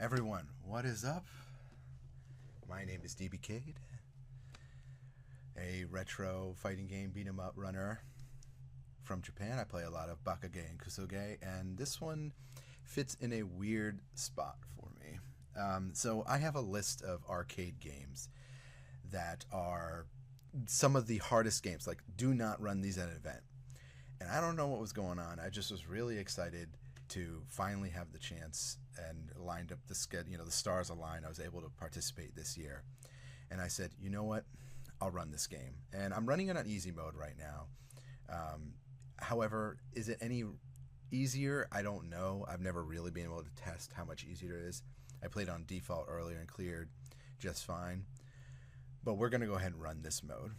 Everyone, what is up? My name is DBcade, a retro fighting game beat 'em up runner from Japan. I play a lot of Bakage and Kusoge, and this one fits in a weird spot for me. So I have a list of arcade games that are some of the hardest games. Like, do not run these at an event. And I don't know what was going on. I just was really excited to finally have the chance and lined up the schedule. The stars aligned. I was able to participate this year. And I said, you know what? I'll run this game. And I'm running it on easy mode right now. However, is it any easier? I don't know. I've never really been able to test how much easier it is. I played on default earlier and cleared just fine. But we're going to go ahead and run this mode.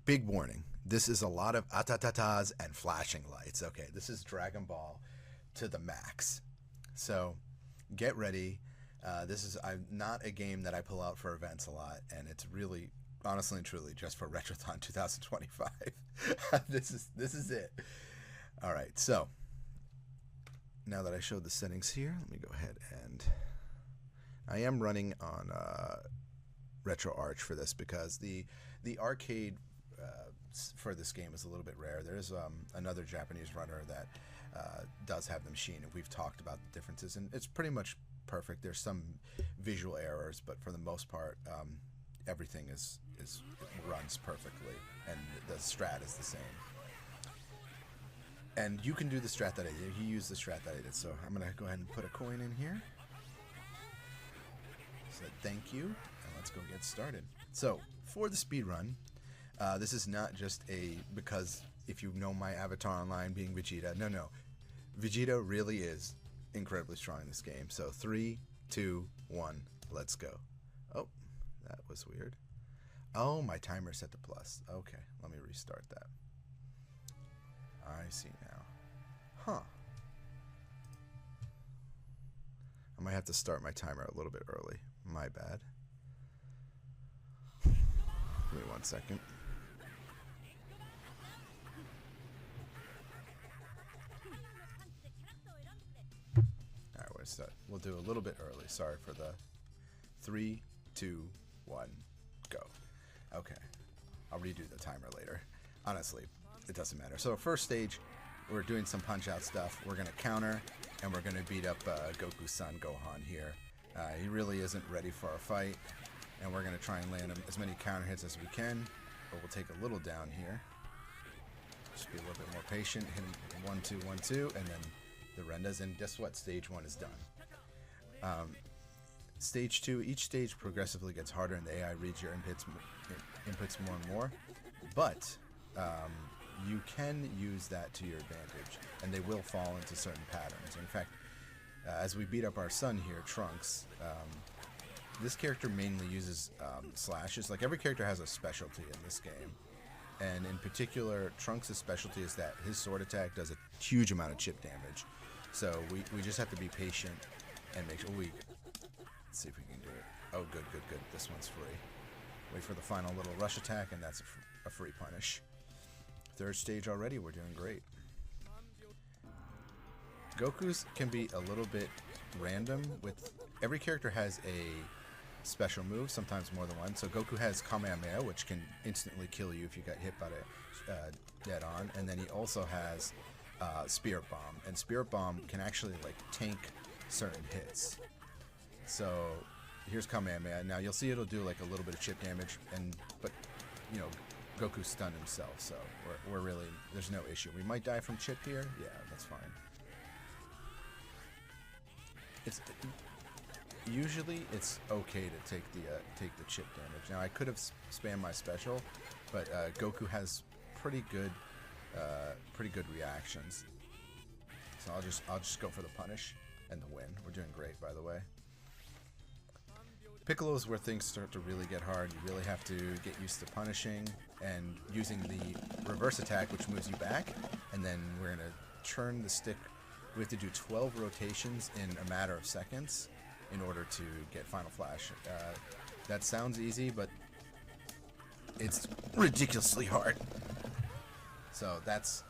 Big warning. This is a lot of atatatas and flashing lights. Okay, this is Dragon Ball to the max. So get ready. This is not a game that I pull out for events a lot, and it's really, honestly and truly, just for Retrothon 2025. This is it. All right, so now that I showed the settings here, let me go ahead and I am running on RetroArch for this because the arcade for this game is a little bit rare. There's another Japanese runner that does have the machine, and we've talked about the differences, and it's pretty much perfect. There's some visual errors, but for the most part, everything it runs perfectly, and the strat is the same. And you can do the strat that I did. He used the strat that I did, so I'm going to go ahead and put a coin in here. So thank you, and let's go get started. So for the speed run, this is not just because if you know my avatar online being Vegeta. No. Vegeta really is incredibly strong in this game. So 3, 2, 1, let's go. Oh, that was weird. Oh, my timer set to plus. Okay, let me restart that. I see now. Huh. I might have to start my timer a little bit early. My bad. Give me 1 second. Alright, we'll do a little bit early. Sorry for the 3, 2, 1, go. Okay. I'll redo the timer later. Honestly, it doesn't matter. So first stage, we're doing some punch-out stuff. We're going to counter, and we're going to beat up Goku-san Gohan here. He really isn't ready for our fight, and we're going to try and land him as many counter hits as we can, but we'll take a little down here. Just be a little bit more patient. Hit him 1, 2, 1, 2, and then the Rendas, and guess what? Stage 1 is done. Stage 2, each stage progressively gets harder, and the AI reads your inputs more and more, but you can use that to your advantage, and they will fall into certain patterns. In fact, as we beat up our son here, Trunks, this character mainly uses slashes. Like, every character has a specialty in this game, and in particular, Trunks' specialty is that his sword attack does a huge amount of chip damage. So we just have to be patient and make sure let's see if we can do it. Oh, good. This one's free. Wait for the final little rush attack, and that's a free punish. Third stage already, we're doing great. Goku's can be a little bit random. With every character has a special move, sometimes more than one. So Goku has Kamehameha, which can instantly kill you if you got hit by it dead on, and then he also has Spirit Bomb, and Spirit Bomb can actually tank certain hits. So here's Kamehameha. Now you'll see it'll do a little bit of chip damage, but Goku stunned himself, so we're really, there's no issue. We might die from chip here. Yeah, that's fine. Usually it's okay to take the chip damage. Now I could have spammed my special, but Goku has pretty good reactions. So I'll just go for the punish and the win. We're doing great, by the way. Piccolo is where things start to really get hard. You really have to get used to punishing and using the reverse attack, which moves you back, and then we're going to turn the stick. We have to do 12 rotations in a matter of seconds in order to get Final Flash. That sounds easy, but it's ridiculously hard. So that's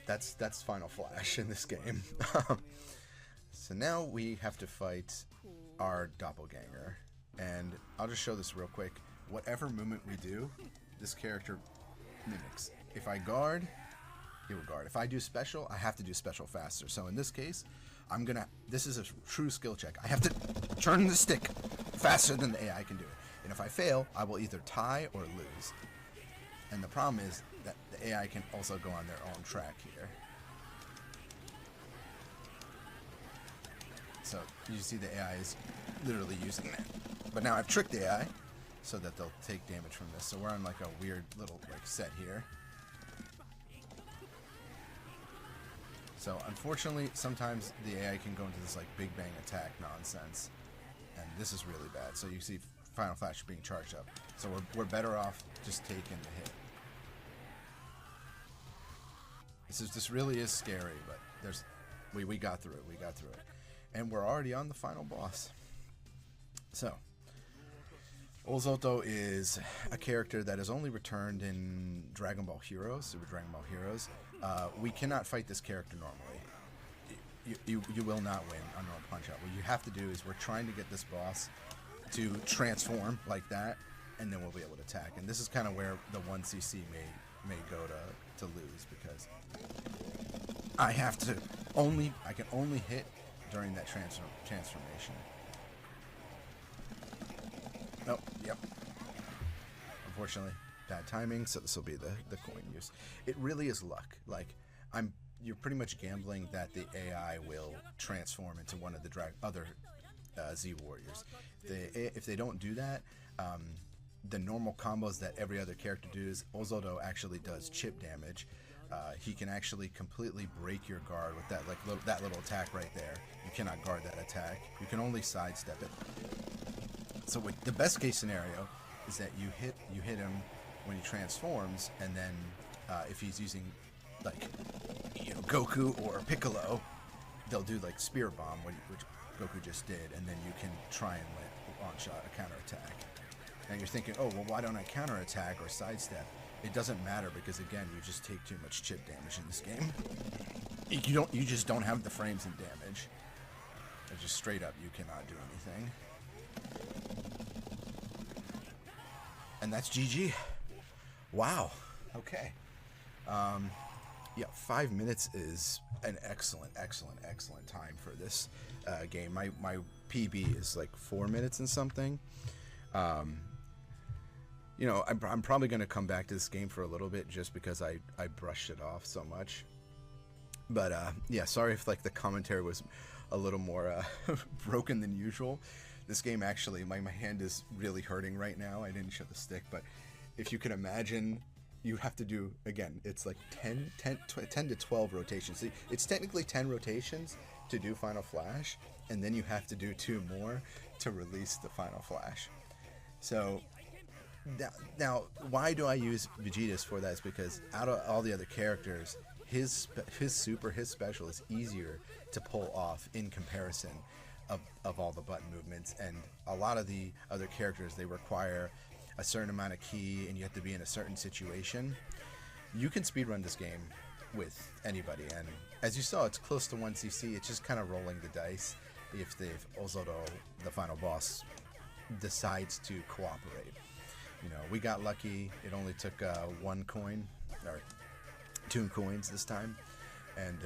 that's Final Flash in this game. So now we have to fight our doppelganger, and I'll just show this real quick. Whatever movement we do, this character mimics. If I guard, he will guard. If I do special, I have to do special faster. So in this case, this is a true skill check. I have to turn the stick faster than the AI can do it. And if I fail, I will either tie or lose. And the problem is that the AI can also go on their own track here. So you see the AI is literally using that. But now I've tricked the AI so that they'll take damage from this. So we're on like a weird little set here. So unfortunately, sometimes the AI can go into this like big bang attack nonsense. And this is really bad. So you see Final Flash being charged up. So we're better off just taking the hit. This really is scary, but we got through it. We got through it. And we're already on the final boss. So, Ozoto is a character that is only returned in Dragon Ball Heroes, Super Dragon Ball Heroes. We cannot fight this character normally. You will not win on normal Punch-Out. What you have to do is we're trying to get this boss to transform like that, and then we'll be able to attack. And this is kind of where the 1cc may go to lose, because I can only hit during that transformation. Oh, yep. Unfortunately, bad timing, so this will be the coin use. It really is luck. Like, you're pretty much gambling that the AI will transform into one of the other Z Warriors. If they don't do that, the normal combos that every other character does, Ozoto actually does chip damage. He can actually completely break your guard with that that little attack right there. You cannot guard that attack. You can only sidestep it. So the best case scenario is that you hit him when he transforms, and then if he's using like Goku or Piccolo, they'll do like Spirit Bomb, which Goku just did, and then you can try and launch a counterattack. And you're thinking, oh well, why don't I counterattack or sidestep? It doesn't matter, because again, you just take too much chip damage in this game. You just don't have the frames and damage. It's just straight up, you cannot do anything. And that's GG. Wow. Okay. Yeah, 5 minutes is an excellent time for this game. My PB is like 4 minutes and something. I'm probably going to come back to this game for a little bit just because I brushed it off so much. But yeah, sorry if like the commentary was a little more broken than usual. This game actually, my hand is really hurting right now. I didn't show the stick, but if you can imagine, you have to do, again, it's like 10 to 12 rotations. It's technically 10 rotations to do Final Flash, and then you have to do 2 more to release the Final Flash. So now, why do I use Vegeta's for that? Is because out of all the other characters, his special is easier to pull off in comparison of all the button movements. And a lot of the other characters, they require a certain amount of ki, and you have to be in a certain situation. You can speedrun this game with anybody, and as you saw, it's close to 1cc. It's just kind of rolling the dice if Ozoto, the final boss, decides to cooperate. We got lucky. It only took 1 coin, or 2 coins this time, and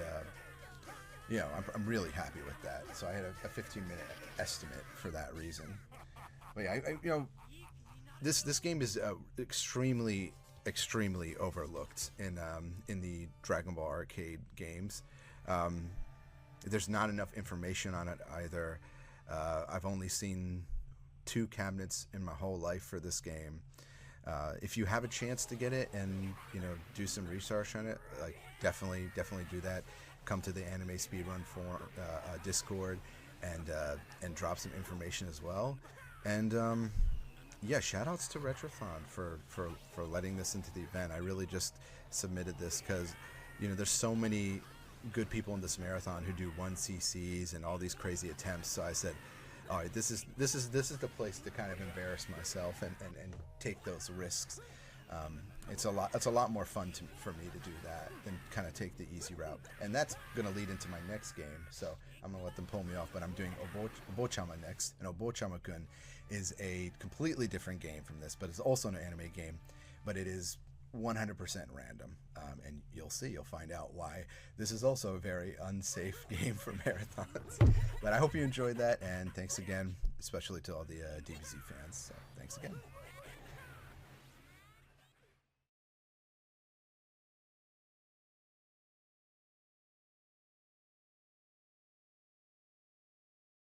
I'm really happy with that. So I had a 15-minute estimate for that reason. But yeah, this game is extremely overlooked in the Dragon Ball arcade games. There's not enough information on it either. I've only seen 2 cabinets in my whole life for this game. If you have a chance to get it and do some research on it, like definitely do that. Come to the Anime Speedrun forum, Discord, and drop some information as well. And yeah, shoutouts to Retrothon for letting this into the event. I really just submitted this because there's so many good people in this marathon who do 1cc's and all these crazy attempts. So I said, all right, this is the place to kind of embarrass myself and take those risks. It's a lot more fun for me to do that than kind of take the easy route. And that's going to lead into my next game. So I'm going to let them pull me off, but I'm doing Obochama next. And Obochama-kun is a completely different game from this, but it's also an anime game, but it is 100% random. And you'll find out why this is also a very unsafe game for marathons. But I hope you enjoyed that, and thanks again, especially to all the DBZ fans. So thanks again.